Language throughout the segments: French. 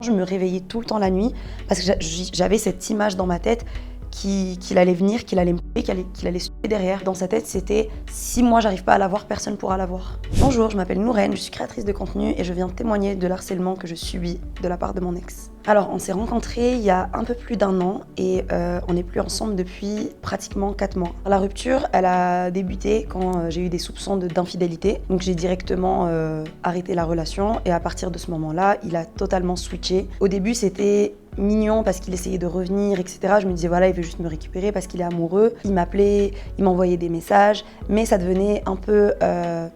Je me réveillais tout le temps la nuit parce que j'avais cette image dans ma tête qu'il allait venir, qu'il allait me couper, qu'il allait se tuer derrière. Dans sa tête, c'était « si moi j'arrive pas à l'avoir, personne pourra l'avoir ». Bonjour, je m'appelle Nourène, je suis créatrice de contenu et je viens témoigner de l'harcèlement que je subis de la part de mon ex. Alors, on s'est rencontrés il y a un peu plus d'1 an et on n'est plus ensemble depuis pratiquement 4 mois. La rupture, elle a débuté quand j'ai eu des soupçons d'infidélité. Donc j'ai directement arrêté la relation et à partir de ce moment-là, il a totalement switché. Au début, c'était mignon parce qu'il essayait de revenir, etc. Je me disais voilà, il veut juste me récupérer parce qu'il est amoureux. Il m'appelait, il m'envoyait des messages, mais ça devenait un peu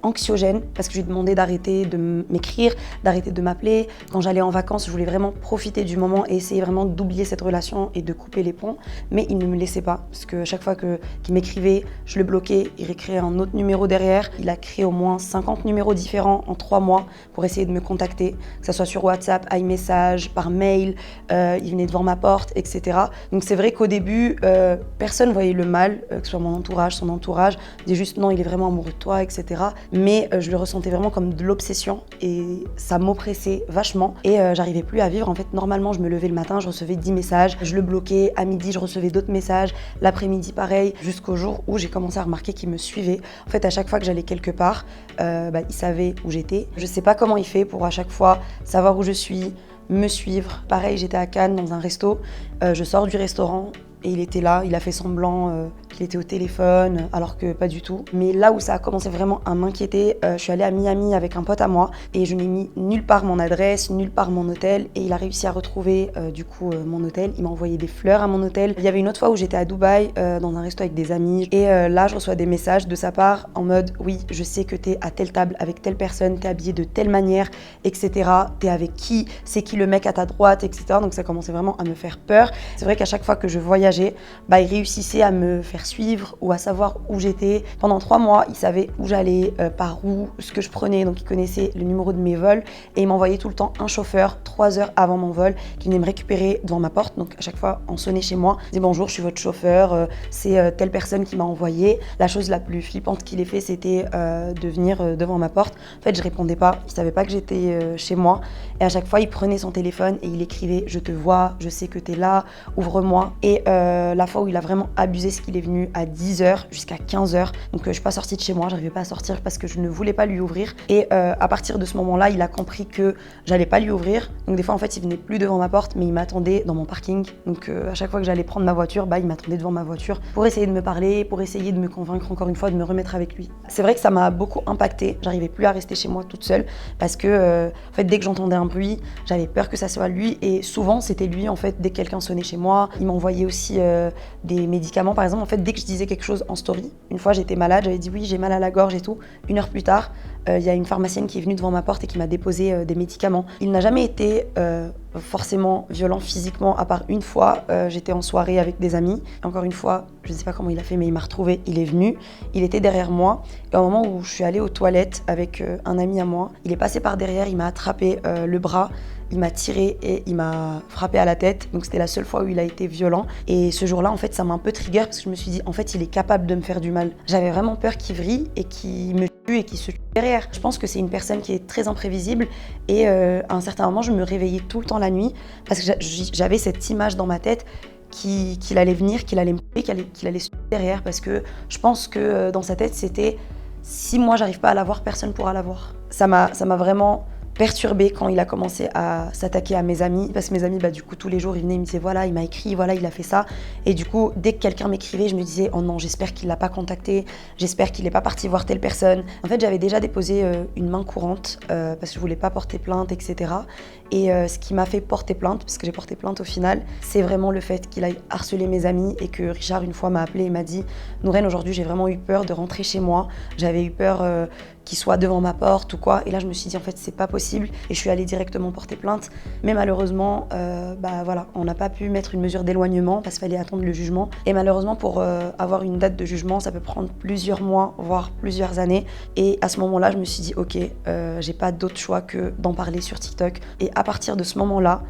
anxiogène parce que je lui demandais d'arrêter de m'écrire, d'arrêter de m'appeler. Quand j'allais en vacances, je voulais vraiment profiter du moment et essayer vraiment d'oublier cette relation et de couper les ponts, mais il ne me laissait pas parce que chaque fois qu'il m'écrivait, je le bloquais, il récréait un autre numéro derrière. Il a créé au moins 50 numéros différents en 3 mois pour essayer de me contacter, que ce soit sur WhatsApp, iMessage, par mail. Il venait devant ma porte, etc. Donc c'est vrai qu'au début, personne ne voyait le mal, que ce soit mon entourage, son entourage, disait juste non, il est vraiment amoureux de toi, etc. Mais je le ressentais vraiment comme de l'obsession et ça m'oppressait vachement et j'arrivais plus à vivre. En fait, normalement, je me levais le matin, je recevais 10 messages, je le bloquais, à midi, je recevais d'autres messages, l'après-midi, pareil, jusqu'au jour où j'ai commencé à remarquer qu'il me suivait. En fait, à chaque fois que j'allais quelque part, il savait où j'étais. Je sais pas comment il fait pour à chaque fois savoir où je suis, me suivre. Pareil, j'étais à Cannes dans un resto, je sors du restaurant et il était là, il a fait semblant qu'il était au téléphone, alors que pas du tout. Mais là où ça a commencé vraiment à m'inquiéter, je suis allée à Miami avec un pote à moi et je n'ai mis nulle part mon adresse, nulle part mon hôtel et il a réussi à retrouver mon hôtel. Il m'a envoyé des fleurs à mon hôtel. Il y avait une autre fois où j'étais à Dubaï dans un resto avec des amis et là je reçois des messages de sa part en mode oui, je sais que t'es à telle table avec telle personne, t'es habillée de telle manière, etc. T'es avec qui, c'est qui le mec à ta droite, etc. Donc ça commençait vraiment à me faire peur. C'est vrai qu'à chaque fois que je voyageais, il réussissait à me faire suivre ou à savoir où j'étais. Pendant 3 mois, il savait où j'allais, par où, ce que je prenais. Donc il connaissait le numéro de mes vols et il m'envoyait tout le temps un chauffeur 3 heures avant mon vol qui venait me récupérer devant ma porte. Donc à chaque fois, on sonnait chez moi. Il disait bonjour, je suis votre chauffeur, c'est telle personne qui m'a envoyé. La chose la plus flippante qu'il ait fait, c'était de venir devant ma porte. En fait, je répondais pas. Il savait pas que j'étais chez moi. Et à chaque fois, il prenait son téléphone et il écrivait je te vois, je sais que t'es là, ouvre-moi. Et la fois où il a vraiment abusé, c'est qu'il est venu à 10h jusqu'à 15h. Donc je suis pas sortie de chez moi, j'arrivais pas à sortir parce que je ne voulais pas lui ouvrir. Et à partir de ce moment-là, il a compris que j'allais pas lui ouvrir. Donc des fois, en fait, il venait plus devant ma porte, mais il m'attendait dans mon parking. Donc à chaque fois que j'allais prendre ma voiture, il m'attendait devant ma voiture pour essayer de me parler, pour essayer de me convaincre encore une fois de me remettre avec lui. C'est vrai que ça m'a beaucoup impactée. J'arrivais plus à rester chez moi toute seule parce que en fait, dès que j'entendais un bruit, j'avais peur que ça soit lui. Et souvent, c'était lui, en fait, dès que quelqu'un sonnait chez moi, il m'envoyait aussi des médicaments. Par exemple, en fait, dès que je disais quelque chose en story, une fois j'étais malade, j'avais dit oui, j'ai mal à la gorge et tout. 1 heure plus tard, il y a une pharmacienne qui est venue devant ma porte et qui m'a déposé des médicaments. Il n'a jamais été forcément violent physiquement, à part une fois, j'étais en soirée avec des amis. Encore une fois, je ne sais pas comment il a fait, mais il m'a retrouvée, il est venu, il était derrière moi. Et au moment où je suis allée aux toilettes avec un ami à moi, il est passé par derrière, il m'a attrapé le bras, il m'a tiré et il m'a frappé à la tête. Donc c'était la seule fois où il a été violent. Et ce jour-là, en fait, ça m'a un peu trigger parce que je me suis dit, en fait, il est capable de me faire du mal. J'avais vraiment peur qu'il vrille et qu'il me tue et qu'il se tue derrière. Je pense que c'est une personne qui est très imprévisible et à un certain moment, je me réveillais tout le temps la nuit parce que j'avais cette image dans ma tête qu'il allait venir, qu'il allait me couper, qu'il allait se tuer derrière parce que je pense que dans sa tête, c'était si moi, j'arrive pas à l'avoir, personne pourra l'avoir. Ça m'a vraiment perturbée quand il a commencé à s'attaquer à mes amis parce que mes amis du coup tous les jours ils venaient, ils me disaient voilà il m'a écrit, voilà il a fait ça et du coup dès que quelqu'un m'écrivait je me disais oh non j'espère qu'il l'a pas contacté, j'espère qu'il est pas parti voir telle personne. En fait j'avais déjà déposé une main courante parce que je voulais pas porter plainte etc. Et ce qui m'a fait porter plainte, parce que j'ai porté plainte au final, c'est vraiment le fait qu'il aille harceler mes amis et que Richard une fois m'a appelé et m'a dit Nourène aujourd'hui j'ai vraiment eu peur de rentrer chez moi, j'avais eu peur qu'il soit devant ma porte ou quoi. Et là, je me suis dit, en fait, c'est pas possible. Et je suis allée directement porter plainte. Mais malheureusement, voilà, on n'a pas pu mettre une mesure d'éloignement parce qu'il fallait attendre le jugement. Et malheureusement, pour avoir une date de jugement, ça peut prendre plusieurs mois, voire plusieurs années. Et à ce moment-là, je me suis dit, ok, j'ai pas d'autre choix que d'en parler sur TikTok. Et à partir de ce moment-là,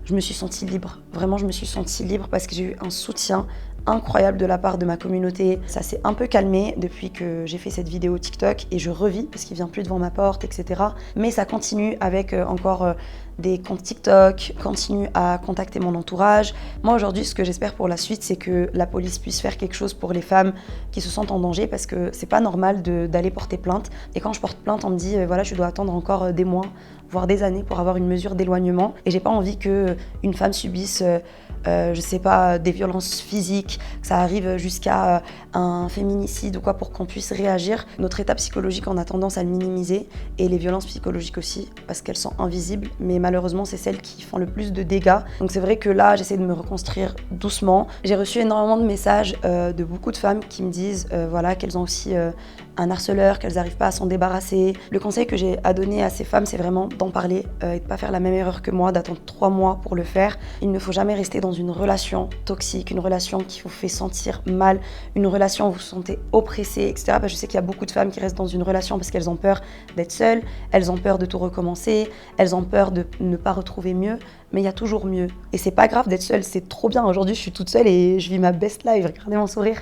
je me suis sentie libre. Vraiment, je me suis sentie libre parce que j'ai eu un soutien incroyable de la part de ma communauté. Ça s'est un peu calmé depuis que j'ai fait cette vidéo TikTok et je revis parce qu'il vient plus devant ma porte, etc. Mais ça continue avec encore des comptes TikTok, continue à contacter mon entourage. Moi aujourd'hui, ce que j'espère pour la suite, c'est que la police puisse faire quelque chose pour les femmes qui se sentent en danger parce que c'est pas normal d'aller porter plainte. Et quand je porte plainte, on me dit voilà, tu dois attendre encore des mois, voire des années pour avoir une mesure d'éloignement. Et j'ai pas envie qu'une femme subisse je sais pas, des violences physiques, que ça arrive jusqu'à un féminicide ou quoi pour qu'on puisse réagir. Notre état psychologique, on a tendance à le minimiser et les violences psychologiques aussi parce qu'elles sont invisibles, mais malheureusement c'est celles qui font le plus de dégâts. Donc c'est vrai que là j'essaie de me reconstruire doucement. J'ai reçu énormément de messages de beaucoup de femmes qui me disent voilà, qu'elles ont aussi un harceleur, qu'elles n'arrivent pas à s'en débarrasser. Le conseil que j'ai à donner à ces femmes, c'est vraiment d'en parler et de ne pas faire la même erreur que moi, d'attendre 3 mois pour le faire. Il ne faut jamais rester dans une relation toxique, une relation qui vous fait sentir mal, une relation où vous vous sentez oppressé, etc. Je sais qu'il y a beaucoup de femmes qui restent dans une relation parce qu'elles ont peur d'être seules, elles ont peur de tout recommencer, elles ont peur de ne pas retrouver mieux, mais il y a toujours mieux. Et c'est pas grave d'être seule, c'est trop bien. Aujourd'hui, je suis toute seule et je vis ma best life. Regardez mon sourire.